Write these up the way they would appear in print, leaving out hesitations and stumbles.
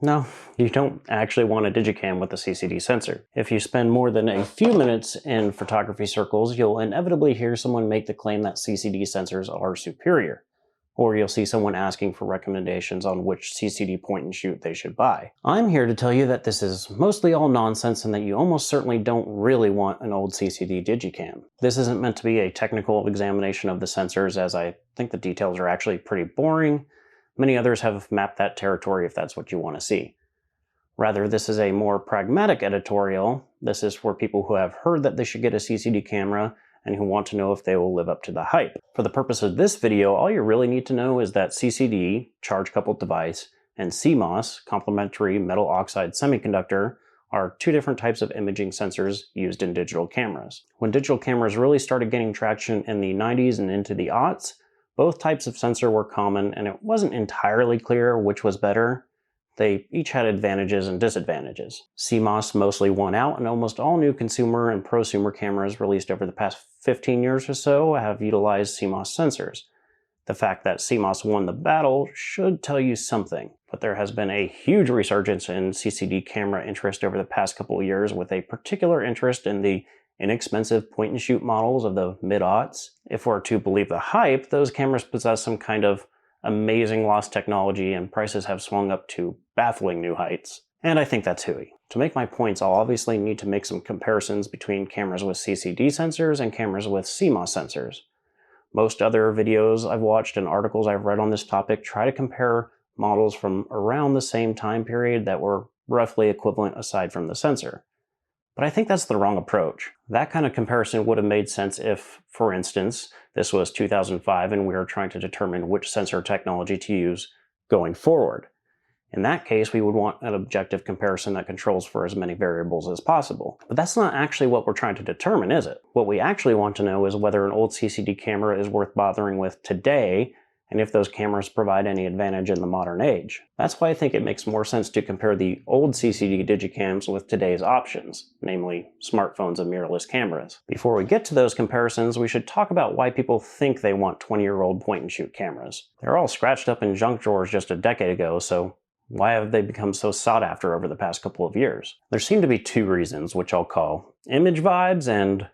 No, you don't actually want a Digicam with a CCD sensor. If you spend more than a few minutes in photography circles, you'll inevitably hear someone make the claim that CCD sensors are superior. Or you'll see someone asking for recommendations on which CCD point and shoot they should buy. I'm here to tell you that this is mostly all nonsense and that you almost certainly don't really want an old CCD Digicam. This isn't meant to be a technical examination of the sensors, as I think the details are actually pretty boring. Many others have mapped that territory if that's what you want to see. Rather, this is a more pragmatic editorial. This is for people who have heard that they should get a CCD camera and who want to know if they will live up to the hype. For the purpose of this video, all you really need to know is that CCD, charge-coupled device, and CMOS, complementary metal oxide semiconductor, are two different types of imaging sensors used in digital cameras. When digital cameras really started gaining traction in the 90s and into the aughts, both types of sensor were common, and it wasn't entirely clear which was better. They each had advantages and disadvantages. CMOS mostly won out, and almost all new consumer and prosumer cameras released over the past 15 years or so have utilized CMOS sensors. The fact that CMOS won the battle should tell you something, but there has been a huge resurgence in CCD camera interest over the past couple of years, with a particular interest in the inexpensive point-and-shoot models of the mid-aughts. If we're to believe the hype, those cameras possess some kind of amazing lost technology, and prices have swung up to baffling new heights. And I think that's hooey. To make my points, I'll obviously need to make some comparisons between cameras with CCD sensors and cameras with CMOS sensors. Most other videos I've watched and articles I've read on this topic try to compare models from around the same time period that were roughly equivalent aside from the sensor. But I think that's the wrong approach. That kind of comparison would have made sense if, for instance, this was 2005 and we were trying to determine which sensor technology to use going forward. In that case, we would want an objective comparison that controls for as many variables as possible. But that's not actually what we're trying to determine, is it? What we actually want to know is whether an old CCD camera is worth bothering with today, and if those cameras provide any advantage in the modern age. That's why I think it makes more sense to compare the old CCD Digicams with today's options, namely smartphones and mirrorless cameras. Before we get to those comparisons, we should talk about why people think they want 20-year-old point-and-shoot cameras. They're all scratched up in junk drawers just a decade ago, so why have they become so sought after over the past couple of years? There seem to be two reasons, which I'll call image vibes and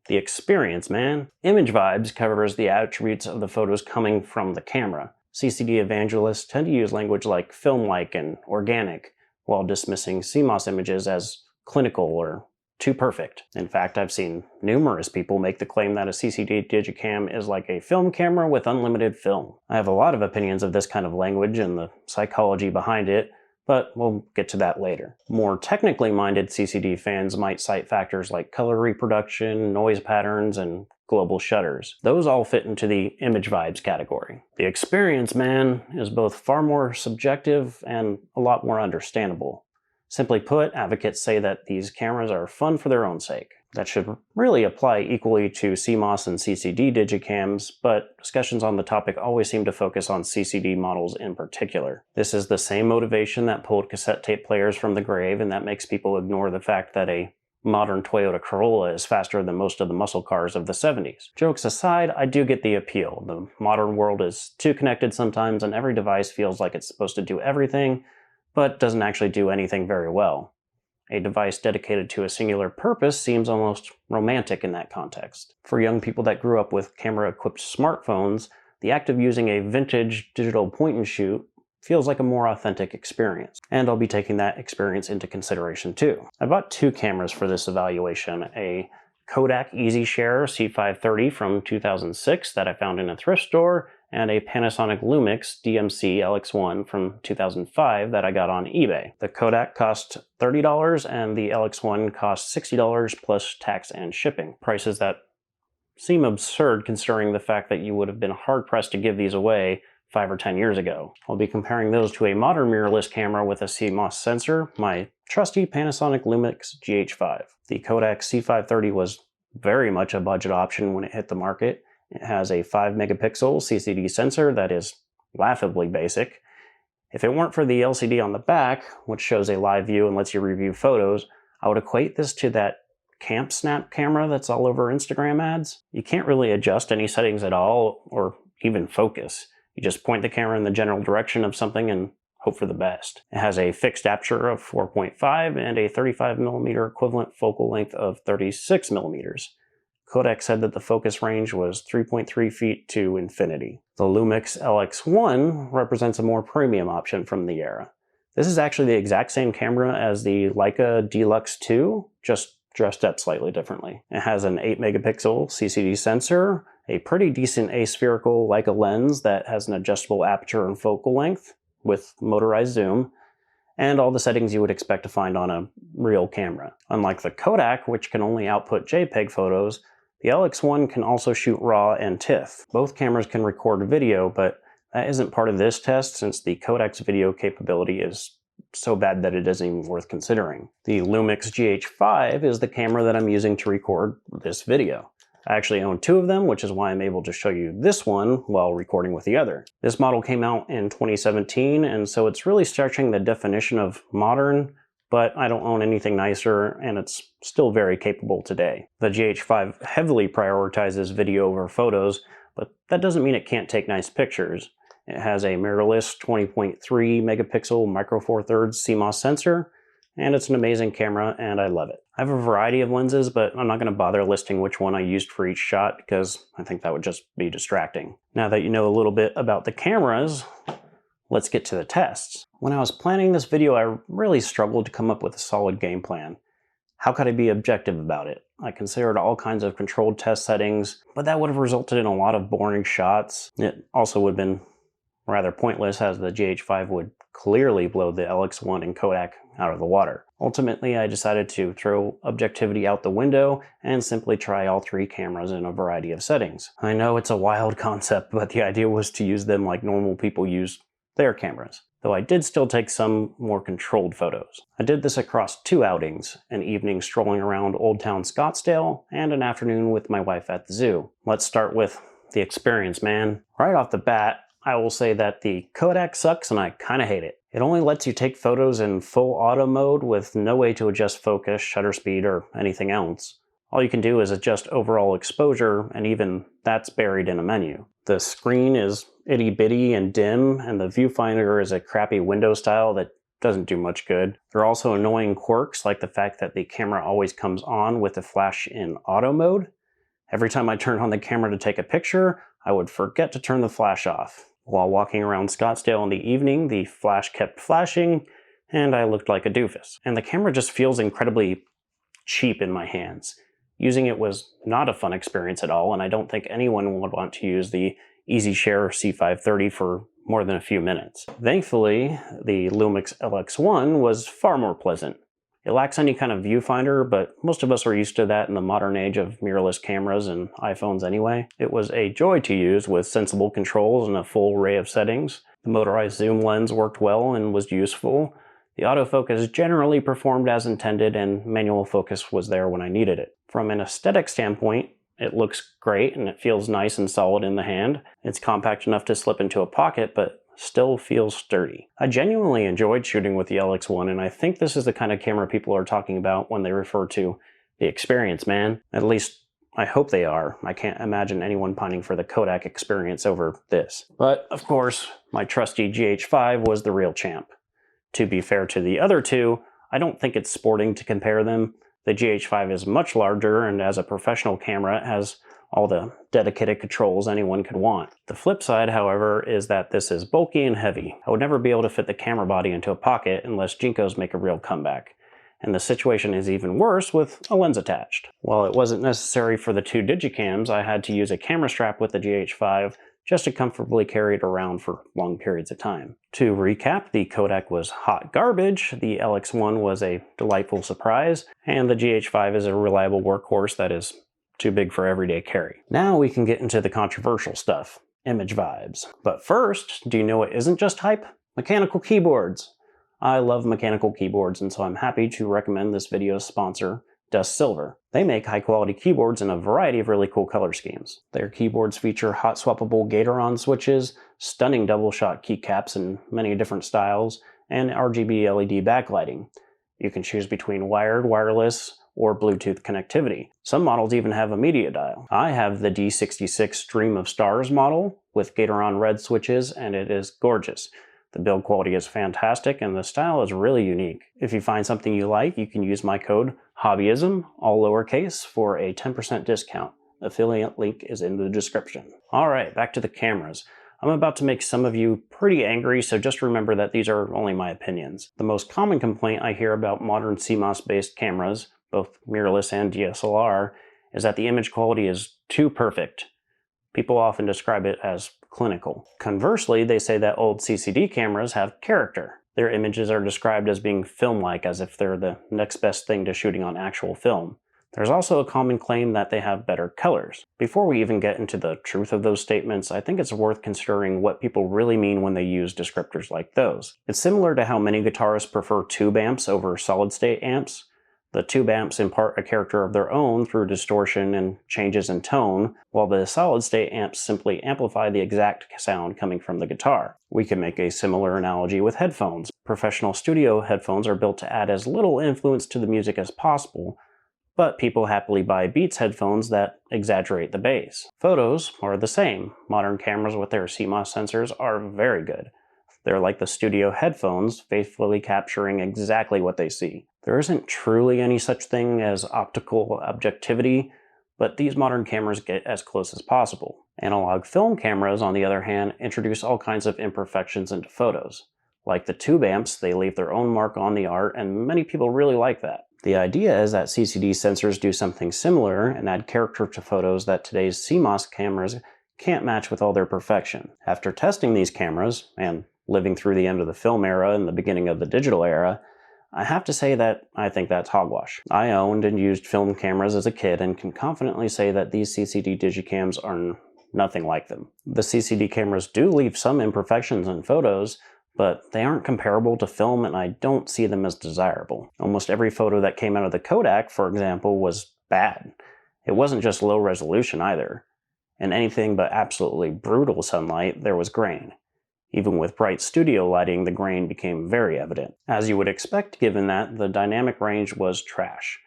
the experience, man. Image vibes covers the attributes of the photos coming from the camera. CCD evangelists tend to use language like film-like and organic, while dismissing CMOS images as clinical or too perfect. In fact, I've seen numerous people make the claim that a CCD Digicam is like a film camera with unlimited film. I have a lot of opinions of this kind of language and the psychology behind it, but we'll get to that later. More technically minded CCD fans might cite factors like color reproduction, noise patterns, and global shutters. Those all fit into the image vibes category. The experience, man, is both far more subjective and a lot more understandable. Simply put, advocates say that these cameras are fun for their own sake. That should really apply equally to CMOS and CCD Digicams, but discussions on the topic always seem to focus on CCD models in particular. This is the same motivation that pulled cassette tape players from the grave, and that makes people ignore the fact that a modern Toyota Corolla is faster than most of the muscle cars of the 70s. Jokes aside, I do get the appeal. The modern world is too connected sometimes, and every device feels like it's supposed to do everything, but doesn't actually do anything very well. A device dedicated to a singular purpose seems almost romantic in that context. For young people that grew up with camera-equipped smartphones, the act of using a vintage digital point-and-shoot feels like a more authentic experience. And I'll be taking that experience into consideration too. I bought two cameras for this evaluation, a Kodak Easyshare C530 from 2006 that I found in a thrift store, and a Panasonic Lumix DMC-LX1 from 2005 that I got on eBay. The Kodak cost $30 and the LX1 cost $60 plus tax and shipping. Prices that seem absurd considering the fact that you would have been hard-pressed to give these away 5 or 10 years ago. I'll be comparing those to a modern mirrorless camera with a CMOS sensor, my trusty Panasonic Lumix GH5. The Kodak C530 was very much a budget option when it hit the market. It has a 5 megapixel CCD sensor that is laughably basic. If it weren't for the LCD on the back, which shows a live view and lets you review photos, I would equate this to that Camp Snap camera that's all over Instagram ads. You can't really adjust any settings at all or even focus. You just point the camera in the general direction of something and hope for the best. It has a fixed aperture of 4.5 and a 35mm equivalent focal length of 36mm. Kodak said that the focus range was 3.3 feet to infinity. The Lumix LX1 represents a more premium option from the era. This is actually the exact same camera as the Leica Deluxe 2, just dressed up slightly differently. It has an 8-megapixel CCD sensor, a pretty decent aspherical Leica lens that has an adjustable aperture and focal length with motorized zoom, and all the settings you would expect to find on a real camera. Unlike the Kodak, which can only output JPEG photos, the LX1 can also shoot RAW and TIFF. Both cameras can record video, but that isn't part of this test since the Kodak's video capability is so bad that it isn't even worth considering. The Lumix GH5 is the camera that I'm using to record this video. I actually own two of them, which is why I'm able to show you this one while recording with the other. This model came out in 2017, and so it's really stretching the definition of modern, but I don't own anything nicer, and it's still very capable today. The GH5 heavily prioritizes video over photos, but that doesn't mean it can't take nice pictures. It has a mirrorless 20.3 megapixel micro four thirds CMOS sensor, and it's an amazing camera, and I love it. I have a variety of lenses, but I'm not going to bother listing which one I used for each shot because I think that would just be distracting. Now that you know a little bit about the cameras, let's get to the tests. When I was planning this video, I really struggled to come up with a solid game plan. How could I be objective about it? I considered all kinds of controlled test settings, but that would have resulted in a lot of boring shots. It also would have been rather pointless, as the GH5 would clearly blow the LX1 and Kodak out of the water. Ultimately, I decided to throw objectivity out the window and simply try all three cameras in a variety of settings. I know it's a wild concept, but the idea was to use them like normal people use their cameras, though I did still take some more controlled photos. I did this across two outings, an evening strolling around Old Town Scottsdale and an afternoon with my wife at the zoo. Let's start with the experience, man. Right off the bat, I will say that the Kodak sucks and I kind of hate it. It only lets you take photos in full auto mode with no way to adjust focus, shutter speed, or anything else. All you can do is adjust overall exposure, and even that's buried in a menu. The screen is itty bitty and dim, and the viewfinder is a crappy window style that doesn't do much good. There are also annoying quirks like the fact that the camera always comes on with the flash in auto mode. Every time I turned on the camera to take a picture, I would forget to turn the flash off. While walking around Scottsdale in the evening, the flash kept flashing, and I looked like a doofus. And the camera just feels incredibly cheap in my hands. Using it was not a fun experience at all, and I don't think anyone would want to use the Easyshare C530 for more than a few minutes. Thankfully, the Lumix LX1 was far more pleasant. It lacks any kind of viewfinder, but most of us are used to that in the modern age of mirrorless cameras and iPhones anyway. It was a joy to use with sensible controls and a full array of settings. The motorized zoom lens worked well and was useful. The autofocus generally performed as intended, and manual focus was there when I needed it. From an aesthetic standpoint, it looks great and it feels nice and solid in the hand. It's compact enough to slip into a pocket, but still feels sturdy. I genuinely enjoyed shooting with the LX1, and I think this is the kind of camera people are talking about when they refer to the experience, man. At least I hope they are. I can't imagine anyone pining for the Kodak experience over this. But of course, my trusty GH5 was the real champ. To be fair to the other two, I don't think it's sporting to compare them. The GH5 is much larger, and as a professional camera, it has all the dedicated controls anyone could want. The flip side, however, is that this is bulky and heavy. I would never be able to fit the camera body into a pocket unless Jinkos make a real comeback. And the situation is even worse with a lens attached. While it wasn't necessary for the two Digicams, I had to use a camera strap with the GH5 just to comfortably carry it around for long periods of time. To recap, the Kodak was hot garbage, the LX1 was a delightful surprise, and the GH5 is a reliable workhorse that is too big for everyday carry. Now we can get into the controversial stuff, image vibes. But first, do you know what isn't just hype? Mechanical keyboards. I love mechanical keyboards, and so I'm happy to recommend this video's sponsor, Dust Silver. They make high-quality keyboards in a variety of really cool color schemes. Their keyboards feature hot swappable Gatoron switches, stunning double-shot keycaps in many different styles, and RGB LED backlighting. You can choose between wired, wireless, or Bluetooth connectivity. Some models even have a media dial. I have the D66 Dream of Stars model with Gatoron red switches, and it is gorgeous. The build quality is fantastic and the style is really unique. If you find something you like, you can use my code HOBBYISM, all lowercase, for a 10% discount. Affiliate link is in the description. Alright, back to the cameras. I'm about to make some of you pretty angry, so just remember that these are only my opinions. The most common complaint I hear about modern CMOS-based cameras, both mirrorless and DSLR, is that the image quality is too perfect. People often describe it as clinical. Conversely, they say that old CCD cameras have character. Their images are described as being film-like, as if they're the next best thing to shooting on actual film. There's also a common claim that they have better colors. Before we even get into the truth of those statements, I think it's worth considering what people really mean when they use descriptors like those. It's similar to how many guitarists prefer tube amps over solid-state amps. The tube amps impart a character of their own through distortion and changes in tone, while the solid-state amps simply amplify the exact sound coming from the guitar. We can make a similar analogy with headphones. Professional studio headphones are built to add as little influence to the music as possible, but people happily buy Beats headphones that exaggerate the bass. Photos are the same. Modern cameras with their CMOS sensors are very good. They're like the studio headphones, faithfully capturing exactly what they see. There isn't truly any such thing as optical objectivity, but these modern cameras get as close as possible. Analog film cameras, on the other hand, introduce all kinds of imperfections into photos. Like the tube amps, they leave their own mark on the art, and many people really like that. The idea is that CCD sensors do something similar and add character to photos that today's CMOS cameras can't match with all their perfection. After testing these cameras, and living through the end of the film era and the beginning of the digital era, I have to say that I think that's hogwash. I owned and used film cameras as a kid and can confidently say that these CCD digicams are nothing like them. The CCD cameras do leave some imperfections in photos, but they aren't comparable to film and I don't see them as desirable. Almost every photo that came out of the Kodak, for example, was bad. It wasn't just low resolution either. In anything but absolutely brutal sunlight, there was grain. Even with bright studio lighting, the grain became very evident. As you would expect, given that the dynamic range was trash.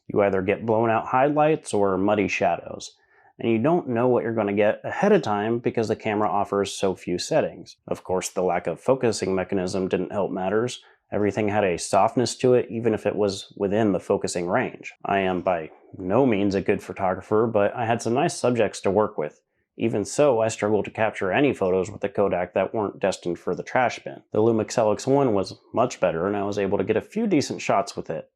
You either get blown out highlights or muddy shadows, and you don't know what you're going to get ahead of time because the camera offers so few settings. Of course, the lack of focusing mechanism didn't help matters. Everything had a softness to it, even if it was within the focusing range. I am by no means a good photographer, but I had some nice subjects to work with. Even so, I struggled to capture any photos with the Kodak that weren't destined for the trash bin. The Lumix LX1 was much better, and I was able to get a few decent shots with it.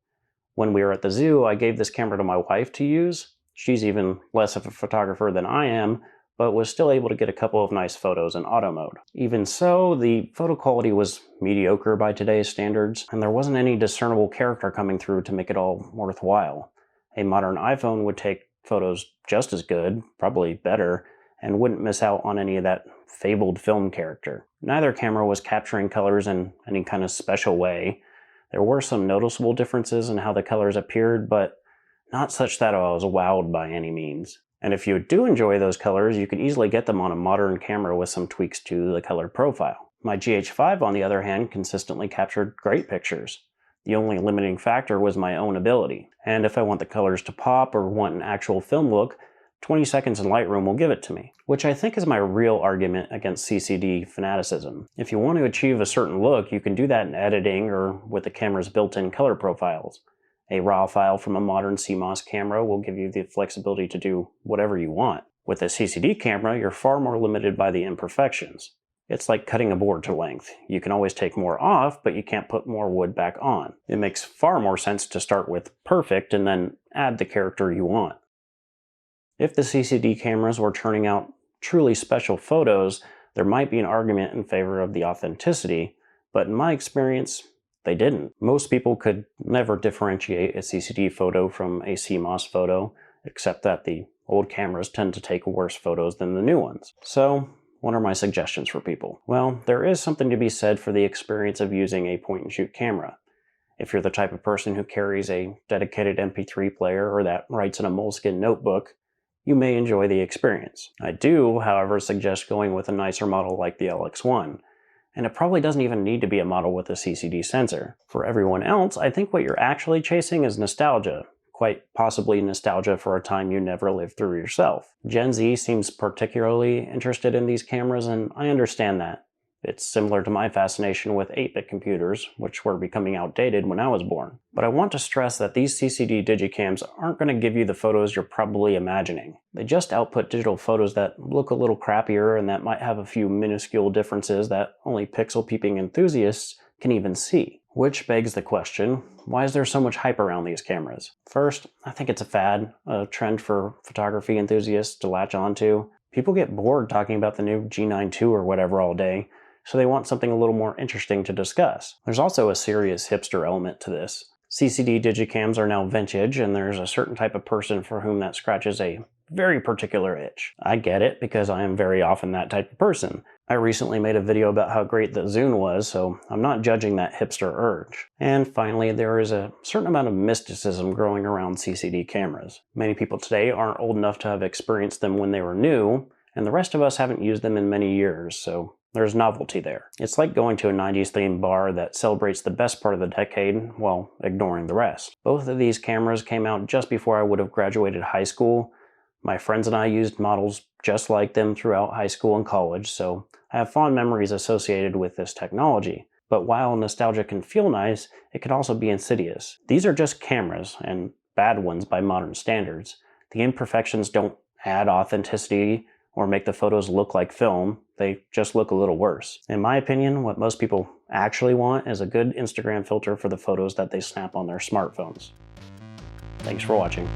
When we were at the zoo, I gave this camera to my wife to use. She's even less of a photographer than I am, but was still able to get a couple of nice photos in auto mode. Even so, the photo quality was mediocre by today's standards, and there wasn't any discernible character coming through to make it all worthwhile. A modern iPhone would take photos just as good, probably better, and wouldn't miss out on any of that fabled film character. Neither camera was capturing colors in any kind of special way. There were some noticeable differences in how the colors appeared, but not such that I was wowed by any means. And if you do enjoy those colors, you can easily get them on a modern camera with some tweaks to the color profile. My GH5, on the other hand, consistently captured great pictures. The only limiting factor was my own ability. And if I want the colors to pop or want an actual film look, 20 seconds in Lightroom will give it to me, which I think is my real argument against CCD fanaticism. If you want to achieve a certain look, you can do that in editing or with the camera's built-in color profiles. A RAW file from a modern CMOS camera will give you the flexibility to do whatever you want. With a CCD camera, you're far more limited by the imperfections. It's like cutting a board to length. You can always take more off, but you can't put more wood back on. It makes far more sense to start with perfect and then add the character you want. If the CCD cameras were turning out truly special photos, there might be an argument in favor of the authenticity, but in my experience, they didn't. Most people could never differentiate a CCD photo from a CMOS photo, except that the old cameras tend to take worse photos than the new ones. So, what are my suggestions for people? Well, there is something to be said for the experience of using a point-and-shoot camera. If you're the type of person who carries a dedicated MP3 player or that writes in a moleskin notebook, you may enjoy the experience. I do, however, suggest going with a nicer model like the LX1, and it probably doesn't even need to be a model with a CCD sensor. For everyone else, I think what you're actually chasing is nostalgia, quite possibly nostalgia for a time you never lived through yourself. Gen Z seems particularly interested in these cameras, and I understand that. It's similar to my fascination with 8-bit computers, which were becoming outdated when I was born. But I want to stress that these CCD digicams aren't going to give you the photos you're probably imagining. They just output digital photos that look a little crappier and that might have a few minuscule differences that only pixel-peeping enthusiasts can even see. Which begs the question, why is there so much hype around these cameras? First, I think it's a fad, a trend for photography enthusiasts to latch onto. People get bored talking about the new G9 II or whatever all day, so they want something a little more interesting to discuss. There's also a serious hipster element to this. CCD digicams are now vintage, and there's a certain type of person for whom that scratches a very particular itch. I get it, because I am very often that type of person. I recently made a video about how great the Zune was, so I'm not judging that hipster urge. And finally, there is a certain amount of mysticism growing around CCD cameras. Many people today aren't old enough to have experienced them when they were new, and the rest of us haven't used them in many years, so there's novelty there. It's like going to a 90s themed bar that celebrates the best part of the decade while ignoring the rest. Both of these cameras came out just before I would have graduated high school. My friends and I used models just like them throughout high school and college, so I have fond memories associated with this technology. But while nostalgia can feel nice, it can also be insidious. These are just cameras, and bad ones by modern standards. The imperfections don't add authenticity or make the photos look like film, they just look a little worse. In my opinion, what most people actually want is a good Instagram filter for the photos that they snap on their smartphones. Thanks for watching.